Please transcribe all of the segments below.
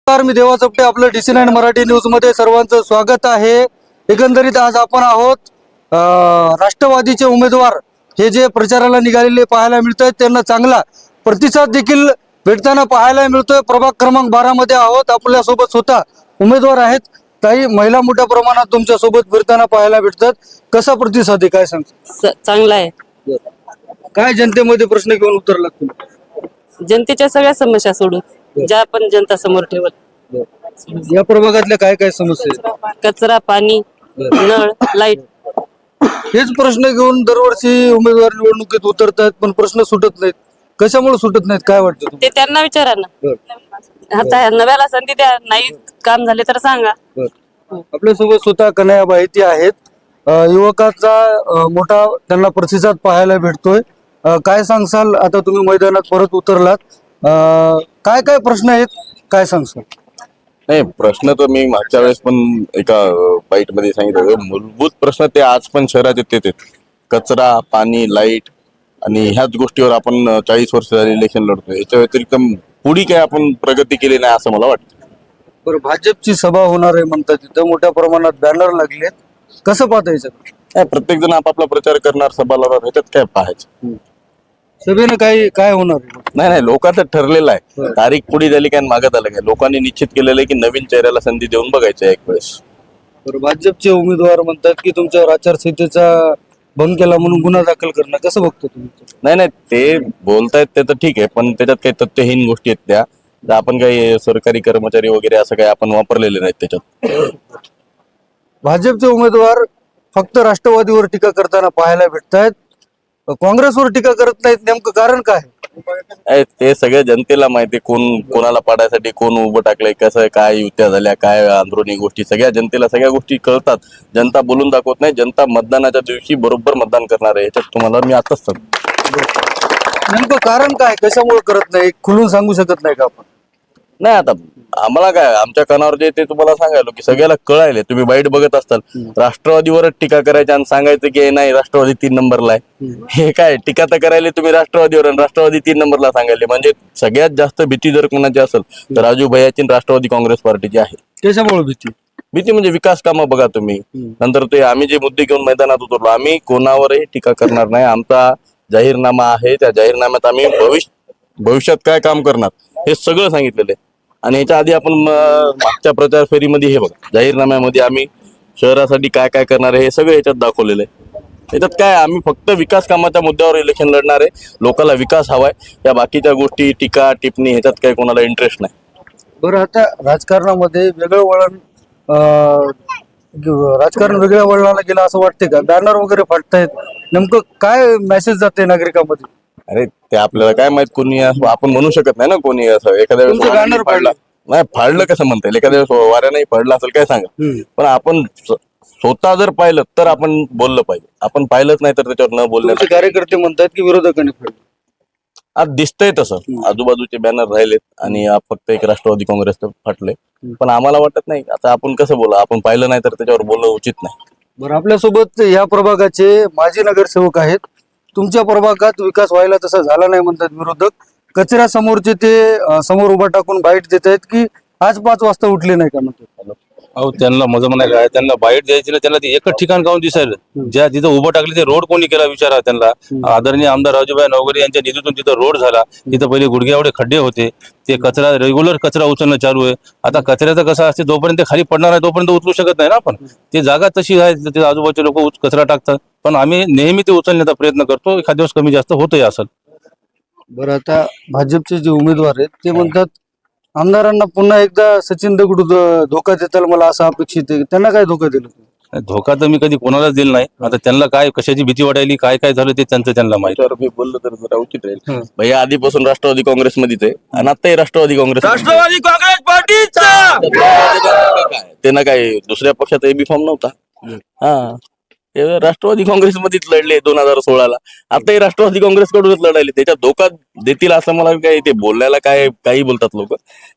नमस्कार, मी देवा चपटे. आपलं DC9 मराठी न्यूज मध्ये सर्वांचं स्वागत आहे. एकंदरीत आज आपण आहोत राष्ट्रवादीचे उमेदवार हे जे प्रचाराला निघालेले पाहायला मिळत आहेत, त्यांना चांगला प्रतिसाद देखील भेटताना पाहायला मिळतोय. प्रभाग क्रमांक 12 मध्ये आहोत. आपल्यासोबत स्वतः उमेदवार आहेत. काही महिला मोठ्या प्रमाणात तुमच्या सोबत फिरताना पाहायला भेटतात. कसा प्रतिसाद आहे, काय सांगता? चांगला आहे. काय जनतेमध्ये प्रश्न घेऊन उतरलात तुम्ही? जनतेच्या सगळ्या समस्या सोडून ज्या आपण जनता समोर ठेवत, या प्रभागातल्या काय काय समस्या आहेत? कचरा, पाणी, नळ, लाईट, हेच प्रश्न घेऊन दरवर्षी उमेदवार निवडणुकीत उतरतात, पण प्रश्न सुटत नाहीत. कशामुळे सुटत नाहीत, काय वाटतं ते त्यांना विचारा ना. आता नव्याला संधी द्या, नाही काम झाले तर सांगा. आपल्यासोबत स्वतः कन्हैयाबाई ती आहेत. युवकाचा मोठा त्यांना प्रतिसाद पाहायला भेटतोय. काय सांगसाल, आता तुम्ही मैदानात परत उतरलात, काय काय प्रश्न आहेत, काय सांगसाल? नाही, प्रश्न तर मी मागच्या वेळेस पण एका बाईट मध्ये सांगितलं. मूलभूत प्रश्न ते आज पण शहरात येते. कचरा, पाणी, लाईट आणि ह्याच गोष्टीवर आपण 40 वर्ष झाली इलेक्शन लढतोय. याच्या व्यतिरिक्त पुढी काय आपण प्रगती केली नाही असं मला वाटतं. बरं, भाजपची सभा होणार आहे म्हणतात, तिथं मोठ्या प्रमाणात बॅनर लागलेत. कसं पाहता याच्यात? प्रत्येक जण आपापला प्रचार करणार, सभा लावणार, ह्याच्यात काय पाहायचं? सभेनं काय होणार आहे? नाही, लोकांचं ठरलेलं आहे. तारीख पुढे झाली काय मागत आलं काय, लोकांनी निश्चित केलेलं आहे की नवीन चेहऱ्याला संधी देऊन बघायचं एक वेळेस. बरं, भाजपचे उमेदवार म्हणतात की तुमच्यावर आचारसंहितेचा भंग केला म्हणून गुन्हा दाखल करणं, कसं बघतो तुम्ही? नाही, ते बोलतायत ते तर ठीक आहे, पण त्याच्यात काही तथ्यहीन गोष्टी आहेत त्या. आपण काही सरकारी कर्मचारी वगैरे असं काही आपण वापरलेले नाहीत त्याच्यात. भाजपचे उमेदवार फक्त राष्ट्रवादीवर टीका करताना पाहायला भेटतायत, काँग्रेसवर टीका करत नाहीत. नेमकं कारण काय? ते सगळ्या जनतेला माहिती, कोण कोणाला पाडायसाठी कोण उभं टाकलंय, कसं काय युत्या झाल्या, काय अंदरुनी गोष्टी सगळ्या जनतेला सगळ्या गोष्टी कळतात. जनता बोलून दाखवत नाही. जनता मतदानाच्या दिवशी बरोबर मतदान करणार आहे. याच्यात तुम्हाला मी आताच सांगतो. नेमकं कारण काय, कशामुळे करत नाही, खुलून सांगू शकत नाही का आपण? नाही, आता आम्हाला काय, आमच्या कानावर जे ते तुम्हाला सांगायलो की सगळ्याला कळायले. तुम्ही बाईट बघत असताल, राष्ट्रवादीवरच टीका करायची आणि सांगायचं की नाही राष्ट्रवादी 3 नंबरला आहे. हे काय टीका तर करायला तुम्ही राष्ट्रवादीवर, आणि राष्ट्रवादी 3 नंबरला सांगायले. म्हणजे सगळ्यात जास्त भीती जर कोणाची असेल तर राजू भैयाची राष्ट्रवादी काँग्रेस पार्टीची आहे. कशामुळे भीती म्हणजे विकास कामं बघा तुम्ही. नंतर ते आम्ही जे मुद्दे घेऊन मैदानात उतरलो, आम्ही कोणावरही टीका करणार नाही. आमचा जाहीरनामा आहे, त्या जाहीरनाम्यात आम्ही भविष्यात काय काम करणार हे सगळं सांगितलेलं आहे. आणि ह्याच्या आधी आपण मागच्या प्रचार फेरीमध्ये हे बघा, जाहीरनाम्यामध्ये आम्ही शहरासाठी काय काय करणार आहे हे सगळं ह्याच्यात दाखवलेलं आहे. त्याच्यात काय, आम्ही फक्त विकास कामाच्या मुद्द्यावर इलेक्शन लढणार आहे. लोकांना विकास हवाय. या बाकीच्या गोष्टी, टीका टिप्पणी ह्याच्यात काही कोणाला इंटरेस्ट नाही. बरं, आता राजकारणामध्ये वेगळं वळण, राजकारण वेगळ्या वळणाला गेलं असं वाटते का? बॅनर वगैरे फाटतायत, नेमकं काय मेसेज जाते नागरिकांमध्ये? अरे ते आपल्याला काय माहित, कोणी आपण म्हणू शकत नाही ना. कोणी असं एखाद्या वेळेस बॅनर फाडला नाही, फाडलं कसं म्हणता येईल? एखाद्या वेळेस वाऱ्या नाही फाडलं असेल काय सांगा. पण आपण स्वतः जर पाहिलं तर आपण बोललं पाहिजे. आपण पाहिलंच नाही तर त्याच्यावर न बोलण्याचे कार्यकर्ते म्हणतात की विरोधकांनी फाडलं. आज दिसतंय तसं, आजूबाजूचे बॅनर राहिलेत आणि फक्त एक राष्ट्रवादी काँग्रेस फाटले. पण आम्हाला वाटत नाही. आता आपण कसं बोला, आपण पाहिलं नाही तर त्याच्यावर बोलणं उचित नाही. बरं, आपल्यासोबत या प्रभागाचे माजी नगरसेवक आहेत. तुमच्या प्रभागात विकास व्हायला तसा झाला नाही म्हणतात विरोधक. कचऱ्या समोरचे ते समोर उभा टाकून बाईट देत आहेत की आज 5 वाजता उठले नाही का म्हणतात. अहो, त्यांना मजा म्हणाय काय, त्यांना बाईट द्यायची ना. त्यांना ते एकच ठिकाण गावून दिसायला, ज्या तिथं उभं टाकले ते रोड कोणी केला विचारा त्यांना. आदरणीय आमदार राजूभाई नवगरे यांच्या निधीतून तिथं रोड झाला. तिथं पहिले गुडघे एवढे खड्डे होते. ते कचरा रेग्युलर कचरा उचलणं चालू आहे. आता कचऱ्याचं कसं असते, जोपर्यंत खाली पडणार आहे तोपर्यंत उचलू शकत नाही ना आपण. ते जागा तशी आहे, ते आजूबाजूचे लोक कचरा टाकतात. पण आम्ही नेहमी ते उचलण्याचा प्रयत्न करतो. एखाद्या दिवस कमी जास्त होतही असं. बरं, आता भाजपचे जे उमेदवार आहेत ते म्हणतात आमदारांना पुन्हा एकदा सचिन दगडू धोका देताल मला असं अपेक्षित आहे. त्यांना काय धोका दिला? धोका तर मी कधी कोणालाच दिला नाही. आता त्यांना काय कशाची भीती वाटायली, काय काय झालं ते त्यांना माहिती. मी बोललो तर जरा उचित राहील. भैया आधीपासून राष्ट्रवादी काँग्रेसमध्येच आहे आणि आताही राष्ट्रवादी काँग्रेस पार्टीचा त्यांना काय दुसऱ्या पक्षात एबी फॉर्म नव्हता. हा, ते राष्ट्रवादी काँग्रेसमध्येच लढले 2016ला. आताही राष्ट्रवादी काँग्रेसकडूनच लढायले. त्याच्यात धोका देतील असं मला काय, ते बोलण्याला काय काही बोलतात लोक.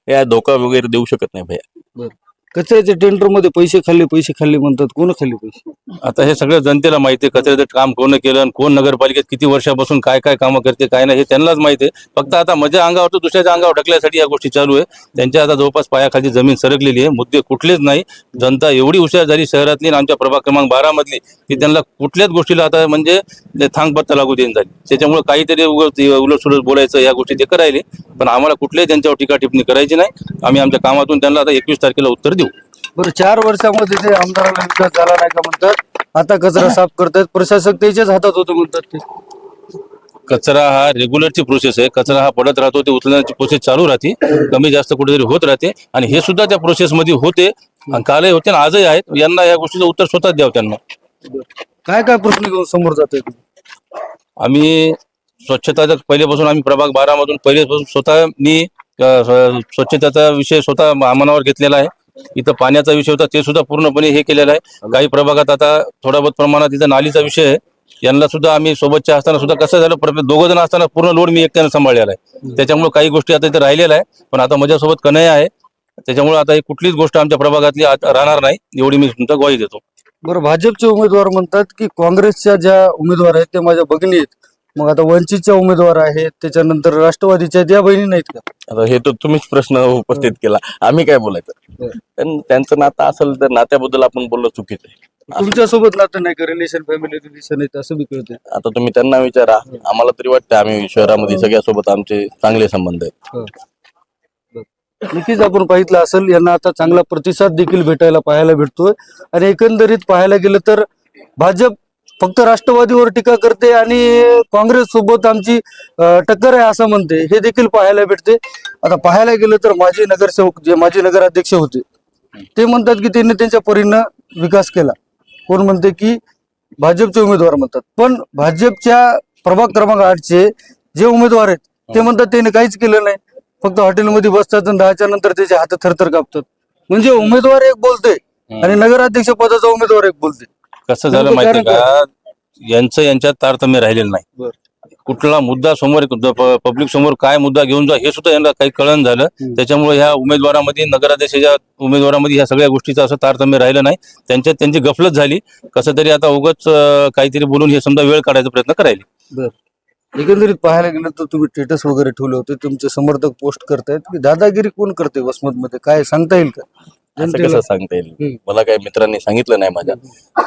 या धोका वगैरे देऊ शकत नाही भैया. कचऱ्याच्या टेंडर मध्ये पैसे खाल्ले म्हणतात. कोण खाल्ले पैसे? आता हे सगळं जनतेला माहिती आहे, कचऱ्याचं काम कोण केलं आणि कोण नगरपालिकेत किती वर्षापासून काय काय कामं करते काय नाही हे त्यांनाच माहिती आहे. फक्त आता माझ्या अंगावर तर दुसऱ्याच्या अंगावर ढकलायसाठी या गोष्टी चालू आहे. त्यांच्या आता जवळपास पायाखाली जमीन सरकलेली आहे. मुद्दे कुठलेच नाही. जनता एवढी हुशार झाली शहरातली आणि आमच्या प्रभाग क्रमांक 12 मधली की त्यांना कुठल्याच गोष्टीला आता म्हणजे थांगपत्ता लागू देऊन झाली. त्याच्यामुळे काहीतरी उलटसुलट बोलायचं या गोष्टी ते करायले, पण आम्हाला कुठल्याही त्यांच्यावर टीका टिप्पणी करायची नाही. आम्ही आमच्या कामातून त्यांना आता 21 तारखेला उत्तर देऊ. बरं, 4 वर्षामध्ये ते आमदाराला विकास झाला नाही का म्हणतात. आता कचरा साफ करतात, प्रशासक त्याच्याच हातात होतं म्हणतात. ते कचरा हा रेग्युलरची प्रोसेस आहे. कचरा हा पडत राहतो, ते उचलण्याची प्रोसेस चालू राहते, कमी जास्त कुठेतरी होत राहते आणि हे सुद्धा त्या प्रोसेसमध्ये होते आणि कालही होते आणि आजही आहेत. यांना या गोष्टीचं उत्तर स्वतःच द्यावं त्यांना. काय काय प्रश्न घेऊन समोर जातोय? आम्ही स्वच्छताचा पहिल्यापासून आम्ही प्रभाग 12 मधून पहिल्यापासून स्वतः मी स्वच्छतेचा विषय स्वतः मनावर घेतलेला आहे. इथं पाण्याचा विषय होता ते सुद्धा पूर्णपणे हे केलेला आहे. काही प्रभागात आता थोडा बहुत प्रमाणात इथं नालीचा विषय आहे. यांना सुद्धा आम्ही सोबतच्या असताना सुद्धा कसं झालं, 2 जण असताना पूर्ण लोड मी एकट्याने सांभाळलेला आहे. त्याच्यामुळे काही गोष्टी आता इथे राहिलेल्या आहे, पण आता माझ्यासोबत कन्हैया आहे. त्याच्यामुळे आता ही कुठलीच गोष्ट आमच्या प्रभागातली राहणार नाही एवढी मी तुमचा ग्वाही देतो. बरं, भाजपचे उमेदवार म्हणतात की काँग्रेसच्या ज्या उमेदवार आहेत ते माझ्या भगिनी आहेत. मग आता वंचितच्या उमेदवार आहेत, त्याच्यानंतर राष्ट्रवादीच्या त्या बहिणी नाहीत का? आता हे तर तुम्हीच प्रश्न उपस्थित केला, आम्ही काय बोलायचं. त्यांचं नातं असेल तर नात्याबद्दल आपण बोलणं चुकीचं आहे. तुमच्यासोबत नातं नाही का? रिलेशन, फॅमिली रिलेशन आहे असं बी कळतंय. आता तुम्ही त्यांना विचारा. आम्हाला तरी वाटतं आम्ही शहरामध्ये सगळ्यासोबत आमचे चांगले संबंध आहेत. नक्कीच आपण पाहिलं असेल, यांना आता चांगला प्रतिसाद देखील पाहायला भेटतोय. आणि एकंदरीत पाहायला गेलं तर भाजप फक्त राष्ट्रवादीवर टीका करते आणि काँग्रेस सोबत आमची टक्कर आहे असं म्हणते, हे देखील पाहायला भेटते. आता पाहायला गेलं तर माजी नगरसेवक जे माजी नगराध्यक्ष होते ते म्हणतात की त्यांनी त्यांच्या परीनं विकास केला. कोण म्हणते की भाजपचे उमेदवार म्हणतात, पण भाजपच्या प्रभाग क्रमांक 8चे जे उमेदवार आहेत ते म्हणतात त्यांनी काहीच केलं नाही, फक्त हॉटेलमध्ये बसतात आणि 10च्या नंतर त्याचे हात थरथर कापतात. म्हणजे उमेदवार एक बोलते आणि नगराध्यक्ष पदाचा उमेदवार एक बोलते. कसं झालं माहिती का, यांच्यात तारतम्य राहिलेलं नाही. कुठला मुद्दा समोर पब्लिक समोर काय मुद्दा घेऊन जा हे सुद्धा यांना काही कळण झालं. त्याच्यामुळे ह्या उमेदवारामध्ये नगराध्यक्षाच्या उमेदवारामध्ये ह्या सगळ्या गोष्टीचं असं तारतम्य राहिलं नाही. त्यांची गफलत झाली. कसं तरी आता उगाच काहीतरी बोलून हे समजा वेळ काढायचा प्रयत्न करायला. एकंदरीत पाहायला गेलं तर तुम्ही स्टेटस वगैरे ठेवले होते, तुमचे समर्थक पोस्ट करतायत की दादागिरी कोण करते वसमत मध्ये, काय सांगता येईल का? असं कसं सांगता येईल? मला काही मित्रांनी सांगितलं नाही माझ्या,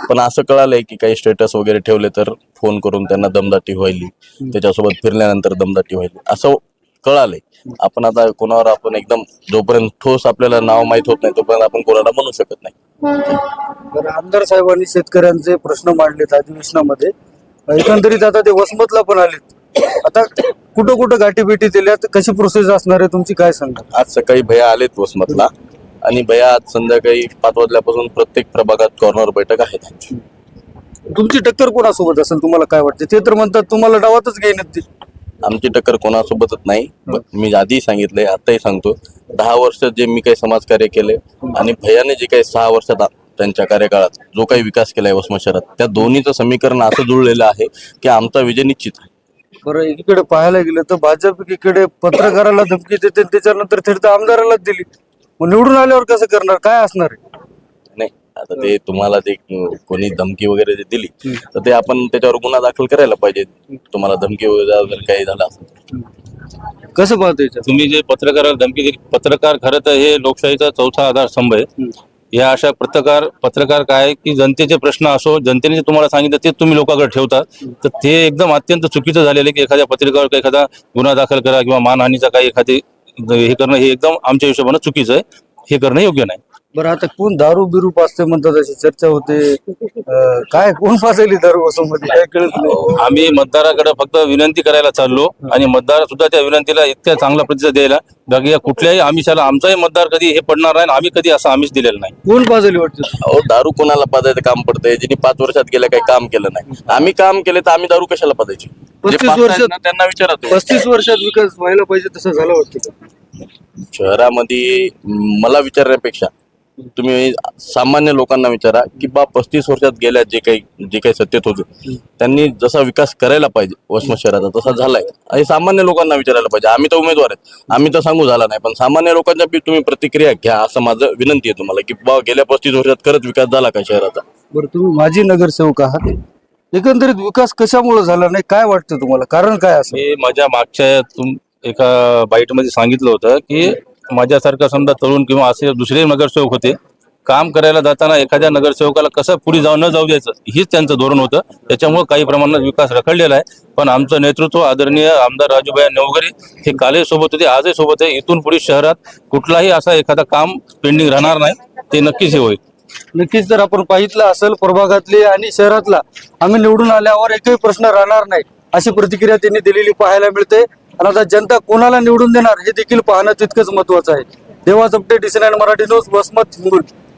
पण असं कळालंय की काही स्टेटस वगैरे ठेवले तर फोन करून त्यांना दमदाटी व्हायली, त्याच्यासोबत फिरल्यानंतर दमदाटी व्हायली असं कळालंय. आपण आता कोणावर आपण एकदम जोपर्यंत ठोस आपल्याला नाव माहित होत नाही तोपर्यंत आपण कोणाला म्हणू शकत नाही. तर आमदार साहेबांनी शेतकऱ्यांचे प्रश्न मांडलेत अधिवेशनामध्ये. एकंदरीत आता ते वसमतला पण आलेत. आता कुठं कुठं गाठीभेटी दिल्यात, कशी प्रोसेस असणार आहे तुमची, काय सांगा? आज सकाळी भैया आलेत वसमतला आणि भैया आज संध्याकाळी 5 वाजल्यापासून प्रत्येक प्रभागात कॉर्नर बैठक आहे त्यांची. तुमची टक्कर कोणासोबत असेल तुम्हाला काय वाटतं? ते तर म्हणतात तुम्हाला डावातच घेईन ते. आमची टक्कर कोणासोबतच नाही. मी आधी सांगितलंय, आताही सांगतो, 10 वर्ष जे मी काही समाजकार्य केले आणि भैयाने जे काही 6 वर्षात त्यांच्या कार्यकाळात जो काही विकास केलाय वसमत शहरात, त्या दोन्हीचं समीकरण असं जुळलेलं आहे की आमचा विजय निश्चित आहे. बरं, एकीकडे पाहायला गेलं तर भाजप एकीकडे पत्रकाराला धमकी देते, त्याच्यानंतर थेट आमदारालाच दिली. मग निवडून आल्यावर कसं करणार, काय असणार आहे? नाही, आता ते तुम्हाला ते कोणी धमकी वगैरे दिली तर ते आपण त्याच्यावर गुन्हा दाखल करायला पाहिजे. तुम्हाला धमकी वगैरे काही झालं असेल कसं पाहतोय? तुम्ही जे पत्रकाराला धमकी दिली, पत्रकार खरं तर हे लोकशाहीचा चौथा आधारस्तंभ आहे. या अशा पत्रकार काय की जनतेचे प्रश्न असो, जनतेने जे तुम्हाला सांगितलं ते तुम्ही लोकांकडे ठेवता, तर ते एकदम अत्यंत चुकीचं झालेलं आहे की एखाद्या पत्रकारावर एखादा गुन्हा दाखल करा किंवा मानहानीचा काही एखादी हे करणं हे एकदम आमच्या हिशोबानं चुकीचं आहे. हे करणं योग्य नाही. बरं, आता कोण दारू बिरू पाजते म्हणतात अशी चर्चा होते, काय कोण पाजली दारू वसममध्ये काय कळत नाही. आम्ही मतदाराकडे फक्त विनंती करायला चाललो आणि मतदार सुद्धा त्या विनंतीला इतक्या चांगला प्रतिसाद द्यायला, बाकी या कुठल्याही आमिषाला आमचाही मतदार कधी हे पडणार नाही, आम्ही कधी असं आमिष दिलेलं नाही. कोण पाजली वाटतं? अहो, दारू कोणाला पाजायचं काम पडतंय? ज्यांनी 5 वर्षात गेल्या काही काम केलं नाही. आम्ही काम केले तर आम्ही दारू कशाला पाजायची? 35 वर्षात त्यांना विचारतो. 35 वर्षात विकास व्हायला पाहिजे तसं झालं वाटतं का? शहरामध्ये मला विचारण्यापेक्षा तुम्ही सामान्य लोकांना विचारा की 35 वर्षात गेल्या जे काही सत्तेत होते त्यांनी जसा विकास करायला पाहिजे वसमत शहराचा तसा झालाय हे सामान्य लोकांना विचारायला पाहिजे. आम्ही तर उमेदवार आहेत, आम्ही तर सांगू झाला नाही, पण सामान्य लोकांच्या बी तुम्ही प्रतिक्रिया घ्या असं माझं विनंती आहे तुम्हाला की बा गेल्या 35 वर्षात खरंच विकास झाला का शहराचा. बरं, तुम्ही माजी नगरसेवक आहात, एकंदरीत विकास कशामुळे झाला नाही काय वाटतं तुम्हाला, कारण काय असं? मी माझ्या मागच्या एका बाईटमध्ये सांगितलं होतं की माझ्यासारखा समजा तरुण किंवा असे दुसरे नगरसेवक होते, काम करायला जाताना एखाद्या नगरसेवकाला कसं पुढे न जाऊ द्यायचं हीच त्यांचं धोरण होतं. त्याच्यामुळे काही प्रमाणात विकास रखडलेला आहे. पण आमचं नेतृत्व आदरणीय आमदार राजूभाई नेवगरे हे कालही सोबत होते, आजही सोबत आहे. इथून पुढे शहरात कुठलाही असा एखादा काम पेंडिंग राहणार नाही, ते नक्कीच हे होईल. नक्कीच जर आपण पाहितलं असेल प्रभागातली आणि शहरातला आम्ही निवडून आल्यावर एकही प्रश्न राहणार नाही अशी प्रतिक्रिया त्यांनी दिलेली पाहायला मिळते. आणि आता जनता कोणाला निवडून देणार हे देखील पाहणं तितकंच महत्वाचं आहे. देवा चपटे, DC9 मराठी न्यूज, वसमत, हिंगोली.